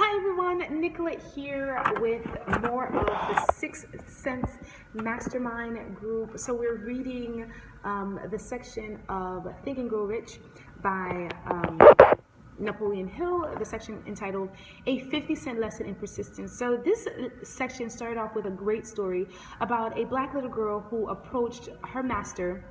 Hi everyone, Nicolette here with more of the Sixth Sense Mastermind group. So we're reading the section of Think and Grow Rich by Napoleon Hill, the section entitled A 50-Cent Lesson in Persistence. So this section started off with a great story about a black little girl who approached her master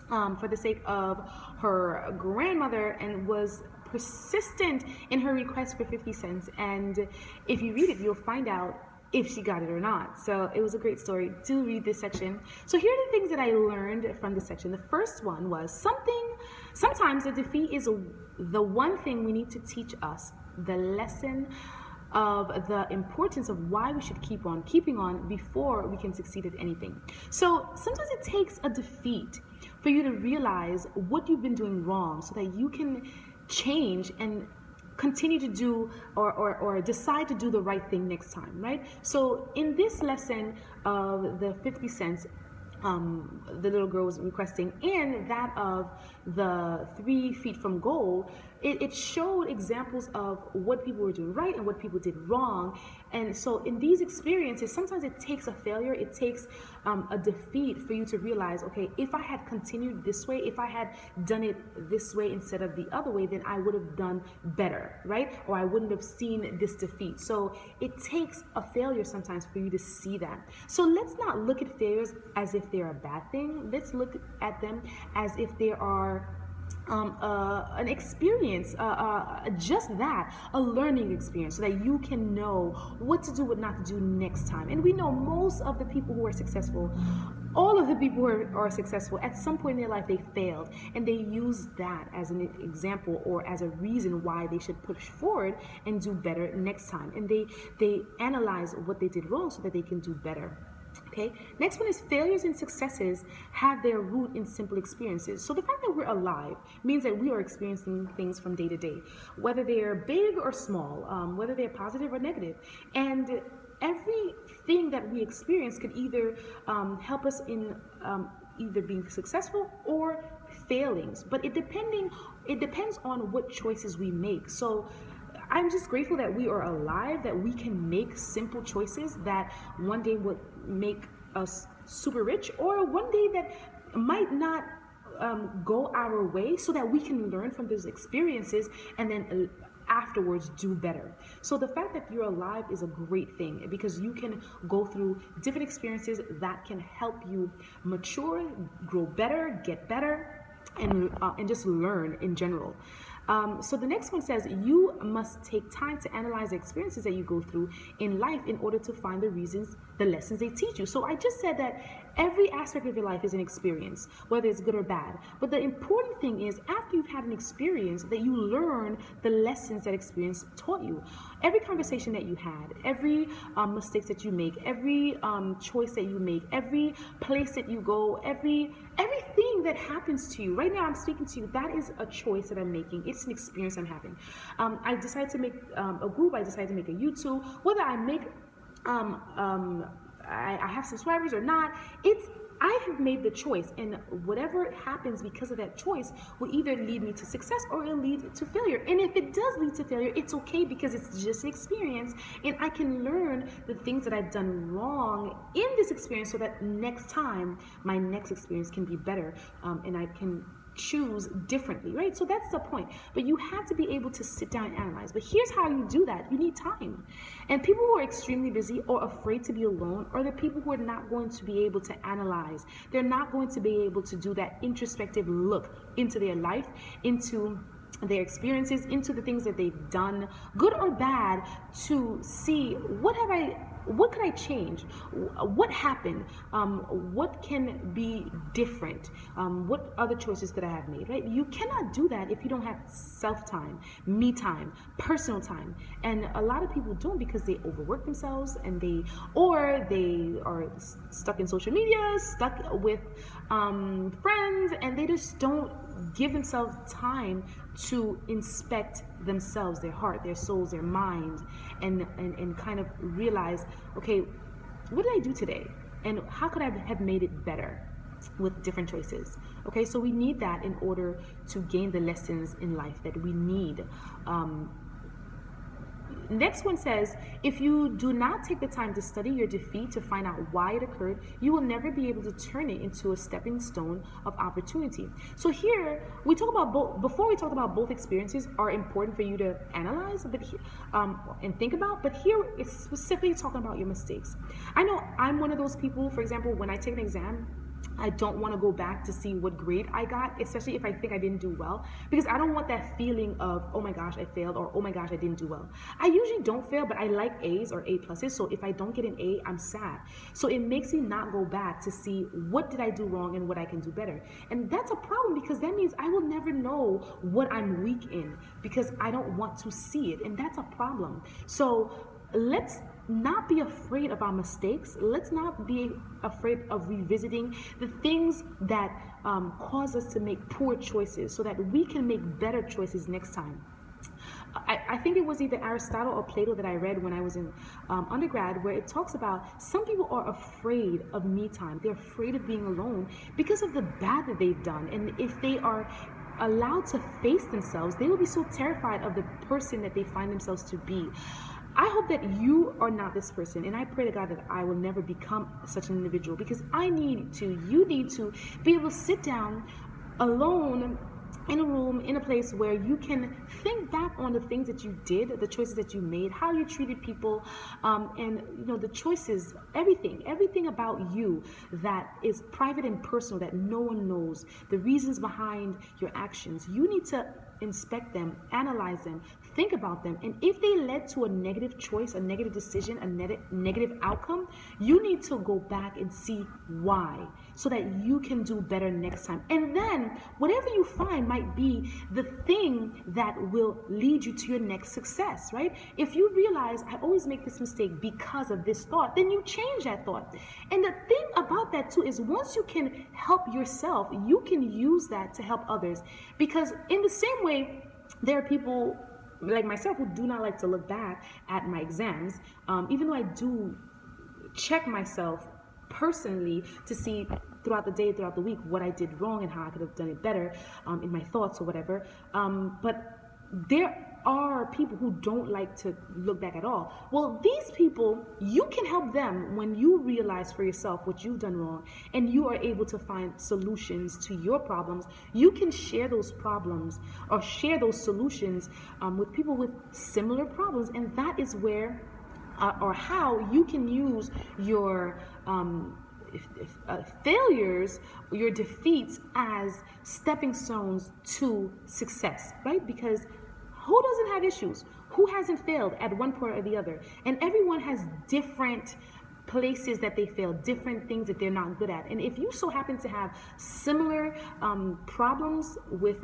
for the sake of her grandmother and was persistent in her request for 50 cents. And if you read it, you'll find out if she got it or not. So it was a great story. Do read this section. So here are the things that I learned from this section. The first one was sometimes a defeat is the one thing we need to teach us the lesson of the importance of why we should keep on keeping on before we can succeed at anything. So sometimes it takes a defeat for you to realize what you've been doing wrong so that you can change and continue to do or decide to do the right thing next time, right? So in this lesson of the 50 cents, the little girl was requesting, and that of the 3 feet from goal, it showed examples of what people were doing right and what people did wrong. And so in these experiences, sometimes it takes a failure, it takes a defeat for you to realize, okay, if I had continued this way, if I had done it this way instead of the other way, then I would have done better, right? Or I wouldn't have seen this defeat. So it takes a failure sometimes for you to see that. So let's not look at failures as if they're a bad thing. Let's look at them as if they are an experience, just that, a learning experience, so that you can know what to do, what not to do next time. And we know most of the people who are successful, all of the people who are successful, at some point in their life they failed, and they use that as an example or as a reason why they should push forward and do better next time. And they analyze what they did wrong so that they can do better. Okay, next one is failures and successes have their root in simple experiences. So the fact that we're alive means that we are experiencing things from day to day, whether they're big or small, whether they're positive or negative. And everything that we experience could either help us in either being successful or failings. But it depends on what choices we make. So I'm just grateful that we are alive, that we can make simple choices that one day would make us super rich, or one day that might not go our way, so that we can learn from those experiences and then afterwards do better. So the fact that you're alive is a great thing, because you can go through different experiences that can help you mature, grow better, get better, and just learn in general. So the next one says, you must take time to analyze the experiences that you go through in life in order to find the reasons, the lessons they teach you. So I just said that every aspect of your life is an experience, whether it's good or bad. But the important thing is, after you've had an experience, that you learn the lessons that experience taught you. Every conversation that you had, every mistakes that you make, every choice that you make, every place that you go, everything that happens to you. Right now I'm speaking to you, that is a choice that I'm making. It's an experience I'm having. I decided to make a group, I decided to make a YouTube. Whether I make I have subscribers or not, I have made the choice, and whatever happens because of that choice will either lead me to success or it'll lead to failure. And if it does lead to failure, it's okay, because it's just an experience, and I can learn the things that I've done wrong in this experience, so that next time my next experience can be better, and I can choose differently, right? So that's the point. But you have to be able to sit down and analyze. But here's how you do that. You need time. And people who are extremely busy or afraid to be alone are the people who are not going to be able to analyze. They're not going to be able to do that introspective look into their life, into their experiences, into the things that they've done, good or bad, to see what could I change? What happened? What can be different? What other choices could I have made, right? You cannot do that if you don't have self-time, me time, personal time. And a lot of people don't, because they overwork themselves, and they are stuck in social media, stuck with friends, and they just don't give themselves time to inspect themselves, their heart, their souls, their mind, and kind of realize, okay, what did I do today? And how could I have made it better with different choices? Okay, so we need that in order to gain the lessons in life that we need. next one says, if you do not take the time to study your defeat to find out why it occurred, you will never be able to turn it into a stepping stone of opportunity. So here we talk about both. Before we talked about both experiences are important for you to analyze, but and think about. But here it's specifically talking about your mistakes. I know I'm one of those people. For example, when I take an exam, I don't want to go back to see what grade I got, especially if I think I didn't do well, because I don't want that feeling of, oh my gosh, I failed, or oh my gosh, I didn't do well. I usually don't fail, but I like A's or A pluses. So if I don't get an A, I'm sad. So it makes me not go back to see what did I do wrong and what I can do better. And that's a problem, because that means I will never know what I'm weak in, because I don't want to see it. And that's a problem. So let's not be afraid of our mistakes. Let's not be afraid of revisiting the things that cause us to make poor choices, so that we can make better choices next time. I think it was either Aristotle or Plato that I read when I was in undergrad, where it talks about some people are afraid of me time. They're afraid of being alone because of the bad that they've done. And if they are allowed to face themselves, they will be so terrified of the person that they find themselves to be. I hope that you are not this person, and I pray to God that I will never become such an individual, because you need to be able to sit down alone in a room, in a place where you can think back on the things that you did, the choices that you made, how you treated people, and the choices, everything about you that is private and personal, that no one knows, the reasons behind your actions. You need to inspect them, analyze them, think about them, and if they led to a negative choice, a negative decision, a negative outcome, you need to go back and see why, so that you can do better next time. And then whatever you find might be the thing that will lead you to your next success, right? If you realize, I always make this mistake because of this thought, then you change that thought. And the thing about that too is, once you can help yourself, you can use that to help others. Because in the same way, there are people like myself who do not like to look back at my exams, even though I do check myself personally to see throughout the day, throughout the week, what I did wrong and how I could have done it better in my thoughts or whatever. But there are people who don't like to look back at all. Well, these people, you can help them when you realize for yourself what you've done wrong, and you are able to find solutions to your problems. You can share those problems or share those solutions with people with similar problems, and that is where or how you can use your failures, your defeats, as stepping stones to success, right? Because who doesn't have issues? Who hasn't failed at one point or the other? And everyone has different places that they fail, different things that they're not good at. And if you so happen to have similar problems with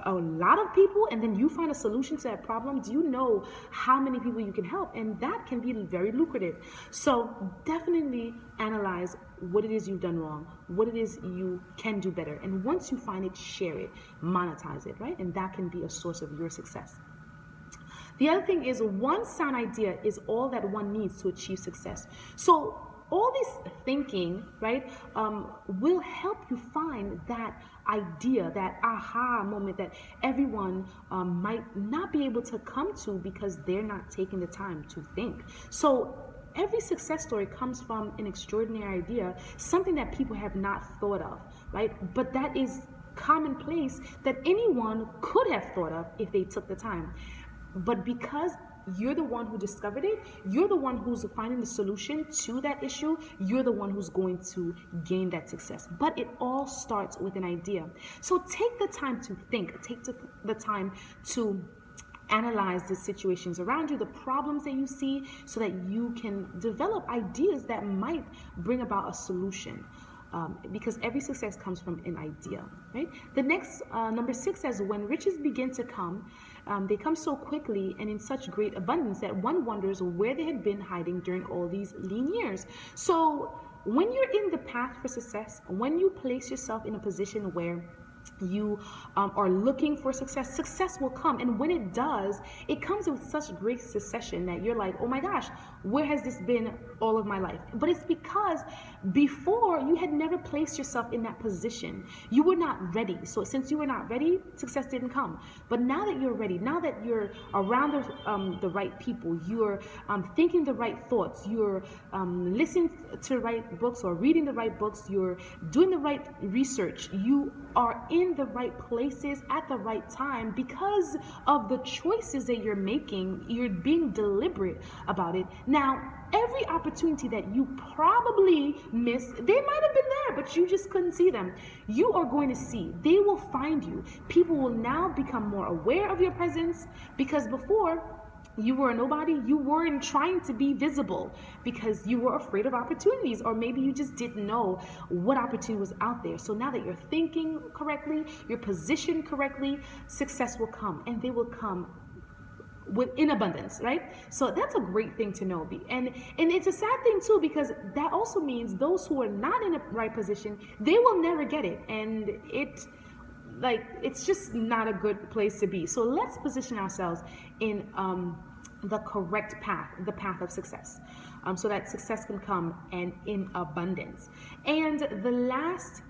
a lot of people, and then you find a solution to that problem, do you know how many people you can help? And that can be very lucrative. So definitely analyze what it is you've done wrong, what it is you can do better. And once you find it, share it, monetize it, right? And that can be a source of your success. The other thing is, one sound idea is all that one needs to achieve success. So all this thinking, right, will help you find that idea, that aha moment that everyone might not be able to come to because they're not taking the time to think. So every success story comes from an extraordinary idea, something that people have not thought of, right? But that is commonplace, that anyone could have thought of if they took the time. But because you're the one who discovered it, you're the one who's finding the solution to that issue, you're the one who's going to gain that success. But it all starts with an idea. So take the time to think, take the time to analyze the situations around you, the problems that you see, so that you can develop ideas that might bring about a solution. Because every success comes from an idea, right? The next, number 6 says, when riches begin to come, they come so quickly and in such great abundance that one wonders where they had been hiding during all these lean years. So when you're in the path for success, when you place yourself in a position where you are looking for success, success will come. And when it does, it comes with such great succession that you're like, oh my gosh, where has this been all of my life? But it's because before you had never placed yourself in that position. You were not ready. So since you were not ready, success didn't come. But now that you're ready, now that you're around the right people, you're thinking the right thoughts, you're listening to the right books or reading the right books, you're doing the right research, you are in the right places at the right time because of the choices that you're making. You're being deliberate about it. Now, every opportunity that you probably missed, they might have been there, but you just couldn't see them. You are going to see. They will find you. People will now become more aware of your presence because before, you were a nobody. You weren't trying to be visible because you were afraid of opportunities, or maybe you just didn't know what opportunity was out there. So now that you're thinking correctly, you're positioned correctly, success will come, and they will come in abundance, right? So that's a great thing to know. And it's a sad thing too, because that also means those who are not in a right position, they will never get it, and it's just not a good place to be. So let's position ourselves in the correct path, the path of success, so that success can come and in abundance. And the last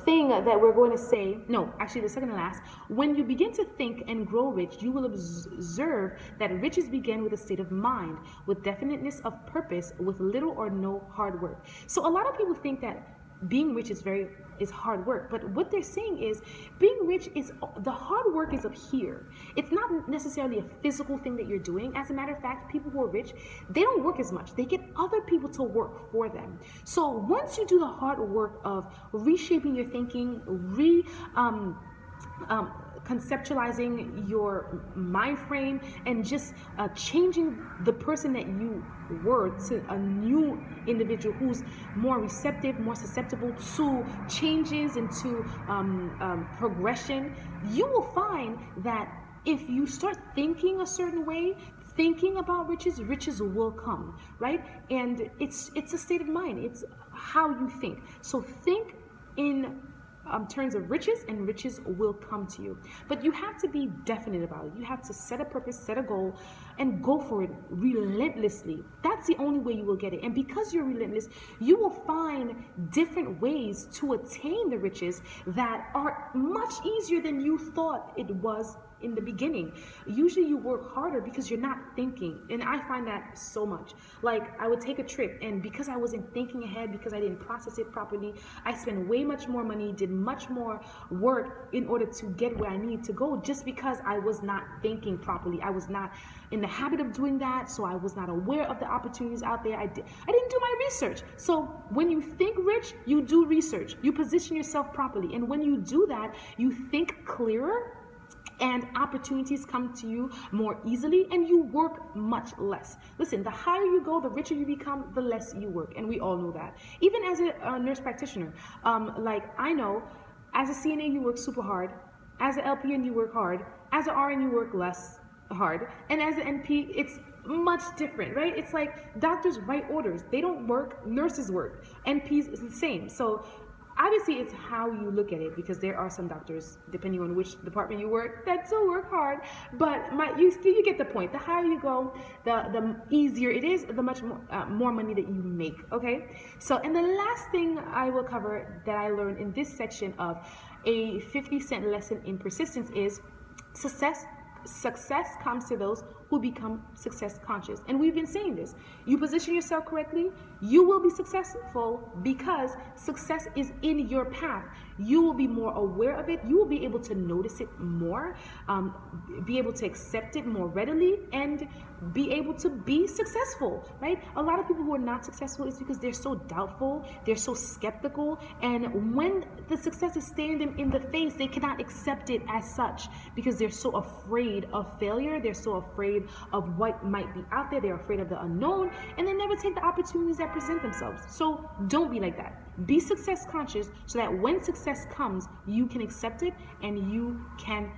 thing that we're going to say, no, actually the second to last, when you begin to think and grow rich, you will observe that riches begin with a state of mind, with definiteness of purpose, with little or no hard work. So a lot of people think that being rich is hard work, but what they're saying is being rich is the hard work is up here. It's not necessarily a physical thing that you're doing. As a matter of fact, people who are rich, they don't work as much. They get other people to work for them. So once you do the hard work of reshaping your thinking, conceptualizing your mind frame, and just changing the person that you were to a new individual who's more receptive, more susceptible to changes and to progression, you will find that if you start thinking a certain way, thinking about riches will come, right? And it's a state of mind. It's how you think. So think in terms of riches, and riches will come to you. But you have to be definite about it. You have to set a purpose, set a goal, and go for it relentlessly. That's the only way you will get it. And because you're relentless, you will find different ways to attain the riches that are much easier than you thought it was in the beginning. Usually you work harder because you're not thinking, and I find that so much. Like, I would take a trip, and because I wasn't thinking ahead, because I didn't process it properly, I spent way much more money, did much more work in order to get where I needed to go, just because I was not thinking properly. I was not in the habit of doing that, so I was not aware of the opportunities out there. I didn't do my research. So when you think rich, you do research, you position yourself properly, and when you do that, you think clearer, and opportunities come to you more easily, and you work much less. Listen, the higher you go, the richer you become, the less you work, and we all know that. Even as a nurse practitioner, I know, as a CNA you work super hard, as an LPN you work hard, as an RN you work less hard, and as an NP it's much different, right? It's like doctors write orders, they don't work, nurses work, NPs is the same. So obviously, it's how you look at it, because there are some doctors, depending on which department you work, that still work hard. But you get the point. The higher you go, the easier it is, the much more money that you make, okay? So, and the last thing I will cover that I learned in this section of a 50-cent lesson in persistence is success comes to those who become success conscious. And we've been saying this. You position yourself correctly, you will be successful because success is in your path. You will be more aware of it. You will be able to notice it more, be able to accept it more readily, and be able to be successful, right? A lot of people who are not successful is because they're so doubtful, they're so skeptical, and when the success is staring them in the face, they cannot accept it as such because they're so afraid of failure, they're so afraid of what might be out there, they're afraid of the unknown, and they never take the opportunities that present themselves. So don't be like that. Be success conscious so that when success comes, you can accept it and you can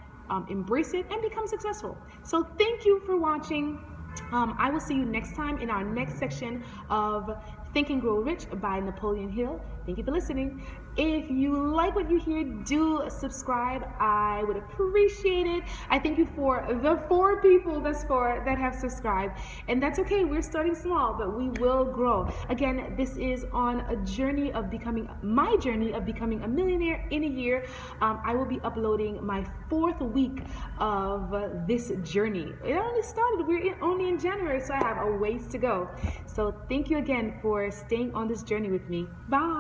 embrace it and become successful. So thank you for watching. I will see you next time in our next section of Think and Grow Rich by Napoleon Hill. Thank you for listening. If you like what you hear, do subscribe. I would appreciate it. I thank you for the 4 people that have subscribed. And that's okay. We're starting small, but we will grow. Again, this is on a journey of becoming a millionaire in a year. I will be uploading my 4th week of this journey. It only started. We're only in January, so I have a ways to go. So thank you again for staying on this journey with me. Bye.